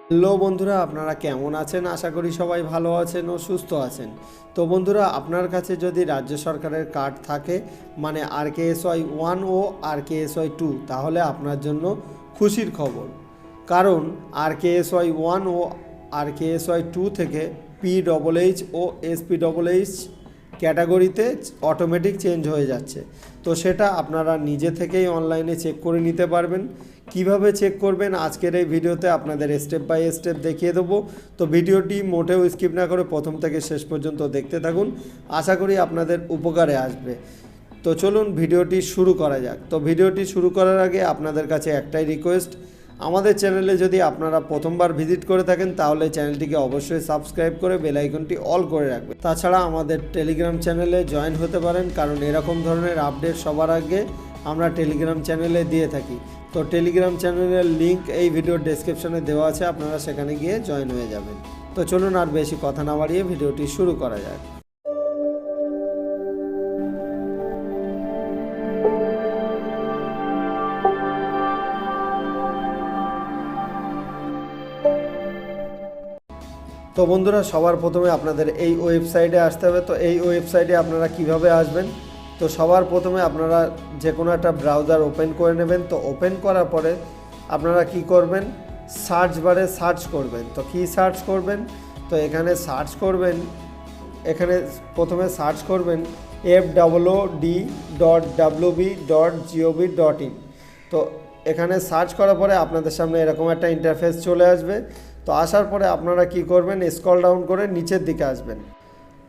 Hello বন্ধুরা, আপনারা কেমন আছেন? আশা করি সবাই ভালো আছেন ও সুস্থ আছেন। তো বন্ধুরা, আপনার কাছে যদি রাজ্য সরকারের কার্ড থাকে, মানে RKSY 1 ও RKSY 2, তাহলে আপনার জন্য খুশির খবর। কারণ RKSY 1 ও RKSY 2 থেকে PHH ও SPHH ক্যাটাগরিতে অটোমেটিক চেঞ্জ হয়ে যাচ্ছে। তো সেটা আপনারা নিজে থেকেই অনলাইনে চেক করে নিতে পারবেন। কিভাবে চেক করবেন আজকের এই ভিডিওতে আপনাদের স্টেপ বাই স্টেপ দেখিয়ে দেবো। তো ভিডিওটি মোটেও স্কিপ না করে প্রথম থেকে শেষ পর্যন্ত দেখতে থাকুন, আশা করি আপনাদের উপকারে আসবে। তো চলুন ভিডিওটি শুরু করা যাক। তো ভিডিওটি শুরু করার আগে আপনাদের কাছে একটাই রিকোয়েস্ট, আমাদের চ্যানেলে যদি আপনারা প্রথমবার ভিজিট করে থাকেন তাহলে চ্যানেলটিকে অবশ্যই সাবস্ক্রাইব করে বেল আইকনটি অল করে রাখবেন। তাছাড়া আমাদের টেলিগ্রাম চ্যানেলে জয়েন হতে পারেন, কারণ এরকম ধরনের আপডেট সবার আগে আমরা টেলিগ্রাম চ্যানেলে দিয়ে থাকি। তো টেলিগ্রাম চ্যানেলের লিঙ্ক এই ভিডিওর ডেসক্রিপশনে দেওয়া আছে, আপনারা সেখানে গিয়ে জয়েন হয়ে যাবেন। তো চলুন আর বেশি কথা না বাড়িয়ে ভিডিওটি শুরু করা যাক। তো বন্ধুরা, সবার প্রথমে আপনাদের এই ওয়েবসাইটে আসতে হবে। তো এই ওয়েবসাইটে আপনারা কিভাবে আসবেন? তো সবার প্রথমে আপনারা যে কোনো একটা ব্রাউজার ওপেন করে নেবেন। তো ওপেন করার পরে আপনারা কি করবেন, সার্চ বারে সার্চ করবেন। তো কি সার্চ করবেন? তো এখানে সার্চ করবেন, এখানে প্রথমে সার্চ করবেন FWD.WB.gov.in। তো এখানে সার্চ করার পরে আপনাদের সামনে এরকম একটা ইন্টারফেস চলে আসবে। তো আসার পরে আপনারা কি করবেন, স্ক্রল ডাউন করে নিচের দিকে আসবেন।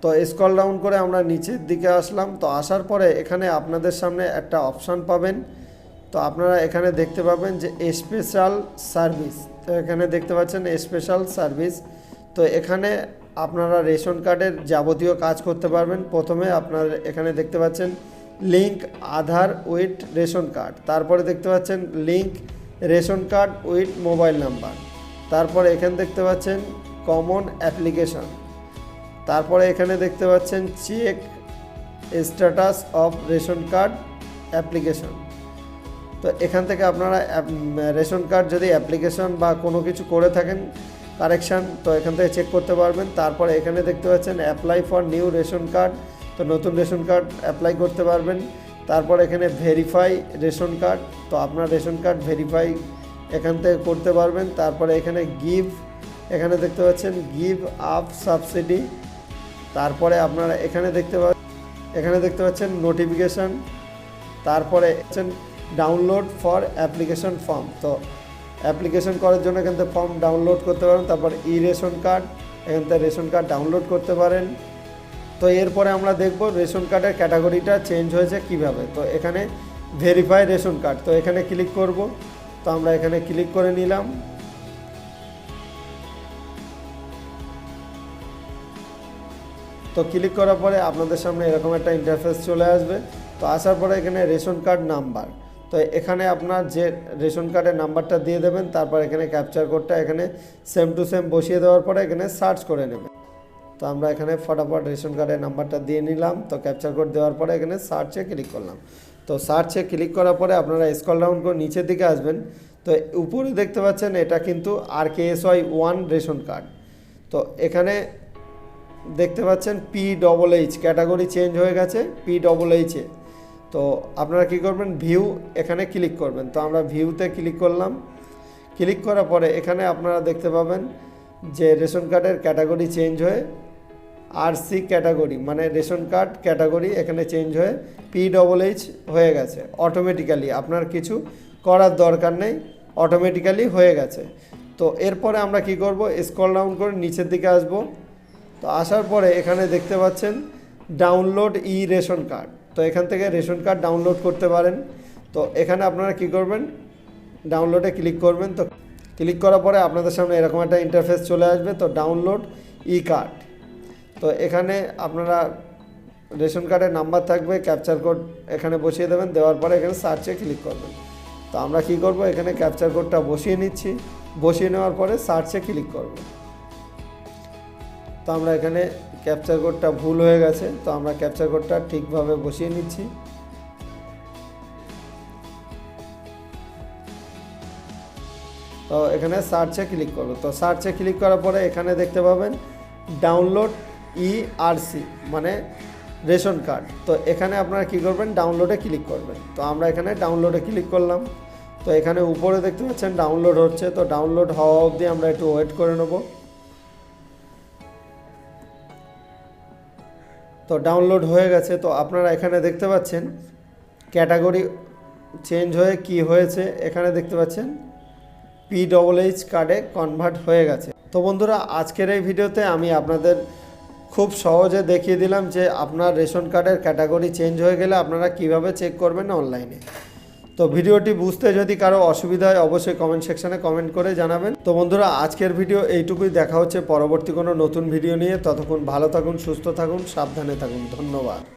তো স্ক্রল ডাউন করে আমরা নিচের দিকে আসলাম। তো আসার পরে এখানে আপনাদের সামনে একটা অপশান পাবেন। তো আপনারা এখানে দেখতে পাবেন যে স্পেশাল সার্ভিস। তো এখানে দেখতে পাচ্ছেন স্পেশাল সার্ভিস। তো এখানে আপনারা রেশন কার্ডের যাবতীয় কাজ করতে পারবেন। প্রথমে আপনারা এখানে দেখতে পাচ্ছেন link Aadhaar with ration card, তারপরে দেখতে পাচ্ছেন link ration card with mobile number, তারপরে এখানে দেখতে পাচ্ছেন কমন অ্যাপ্লিকেশন, তারপরে এখানে দেখতে পাচ্ছেন check status of ration card application. তো এখান থেকে আপনারা রেশন কার্ড যদি অ্যাপ্লিকেশন বা কোনো কিছু করে থাকেন কারেকশান, তো এখান থেকে চেক করতে পারবেন। তারপরে এখানে দেখতে পাচ্ছেন apply for new ration card, তো নতুন রেশন কার্ড অ্যাপ্লাই করতে পারবেন। তারপর এখানে ভেরিফাই রেশন কার্ড, তো আপনার রেশন কার্ড ভেরিফাই এখান থেকে করতে পারবেন। তারপরে এখানে এখানে দেখতে পাচ্ছেন গিভ আপ সাবসিডি। তারপরে আপনারা এখানে দেখতে পাচ্ছেন নোটিফিকেশান। তারপরে ডাউনলোড ফর অ্যাপ্লিকেশন ফর্ম, তো অ্যাপ্লিকেশন করার জন্য এখান থেকে ফর্ম ডাউনলোড করতে পারেন। তারপর রেশন কার্ড, এখান থেকে রেশন কার্ড ডাউনলোড করতে পারেন। তো এরপরে আমরা দেখব রেশন কার্ডের ক্যাটাগরিটা চেঞ্জ হয়েছে কিভাবে। তো এখানে ভেরিফাই রেশন কার্ড, তো এখানে ক্লিক করব। তো আমরা এখানে ক্লিক করে নিলাম। তো ক্লিক করার পরে আপনাদের সামনে এরকম একটা ইন্টারফেস চলে আসবে। তো আসার পরে এখানে রেশন কার্ড নাম্বার, তো এখানে আপনার যে রেশন কার্ডের নাম্বারটা দিয়ে দেবেন। তারপর এখানে ক্যাপচার কোডটা এখানে সেম টু সেম বসিয়ে দেওয়ার পরে এখানে সার্চ করে নেবেন। তো আমরা এখানে ফটাফট রেশন কার্ডের নাম্বারটা দিয়ে নিলাম। তো ক্যাপচার কোড দেওয়ার পরে এখানে সার্চে ক্লিক করলাম। তো সার্চে ক্লিক করার পরে আপনারা স্ক্রল ডাউন করে নিচের দিকে আসবেন। তো উপরে দেখতে পাচ্ছেন এটা কিন্তু RKSY 1 রেশন কার্ড। তো এখানে দেখতে পাচ্ছেন PHH ক্যাটাগরি চেঞ্জ হয়ে গেছে PHH-এ। তো আপনারা কি করবেন, ভিউ এখানে ক্লিক করবেন। তো আমরা ভিউতে ক্লিক করলাম। ক্লিক করার পরে এখানে আপনারা দেখতে পাবেন যে রেশন কার্ডের ক্যাটাগরি চেঞ্জ হয়ে RC ক্যাটাগরি, মানে রেশন কার্ড ক্যাটাগরি এখানে চেঞ্জ হয়ে PHH হয়ে গেছে অটোমেটিক্যালি, আপনার কিছু করার দরকার নেই, অটোমেটিক্যালি হয়ে গেছে। তো এরপরে আমরা কি করব, স্ক্রল ডাউন করে নিচের দিকে আসব। তো আসার পরে এখানে দেখতে পাচ্ছেন ডাউনলোড রেশন কার্ড, তো এখান থেকে রেশন কার্ড ডাউনলোড করতে পারেন। তো এখানে আপনারা কি করবেন, ডাউনলোডে ক্লিক করবেন। তো ক্লিক করার পরে আপনাদের সামনে এরকম একটা ইন্টারফেস চলে আসবে। তো ডাউনলোড কার্ড, তো এখানে আপনারা রেশন কার্ডের নাম্বার থাকবে, ক্যাপচার কোড এখানে বসিয়ে দেবেন। দেওয়ার পরে এখানে সার্চে ক্লিক করবেন। তো আমরা কি করব, এখানে ক্যাপচার কোডটা বসিয়ে নিচ্ছি। বসিয়ে নেওয়ার পরে সার্চে ক্লিক করব। তো আমরা এখানে ক্যাপচার কোডটা ভুল হয়ে গেছে, তো আমরা ক্যাপচার কোডটা ঠিকভাবে বসিয়ে নিচ্ছি। তো এখানে সার্চে ক্লিক করব। তো সার্চে ক্লিক করার পরে এখানে দেখতে পাবেন ডাউনলোড ERC মানে রেশন কার্ড। তো এখানে আপনারা কী করবেন, ডাউনলোডে ক্লিক করবেন। তো আমরা এখানে ডাউনলোডে ক্লিক করলাম। তো এখানে উপরে দেখতে পাচ্ছেন ডাউনলোড হচ্ছে। তো ডাউনলোড হওয়া অবধি আমরা একটু ওয়েট করে নেব। তো ডাউনলোড হয়ে গেছে। তো আপনারা এখানে দেখতে পাচ্ছেন ক্যাটাগরি চেঞ্জ হয়ে কি হয়েছে, এখানে দেখতে পাচ্ছেন PHH কার্ডে কনভার্ট হয়ে গেছে। তো বন্ধুরা, আজকের এই ভিডিওতে আমি আপনাদের খুব সহজে দেখিয়ে দিলাম যে আপনার রেশন কার্ডের ক্যাটাগরি চেঞ্জ হয়ে গেলে আপনারা কিভাবে চেক করবেন অনলাইনে। তো ভিডিওটি বুঝতে যদি কারো অসুবিধা হয় অবশ্যই কমেন্ট সেকশনে কমেন্ট করে জানাবেন। তো বন্ধুরা, আজকের ভিডিও এইটুকুই। দেখা হচ্ছে পরবর্তী কোনো নতুন ভিডিও নিয়ে। ততক্ষণ ভালো থাকুন, সুস্থ থাকুন, সাবধানে থাকুন। ধন্যবাদ।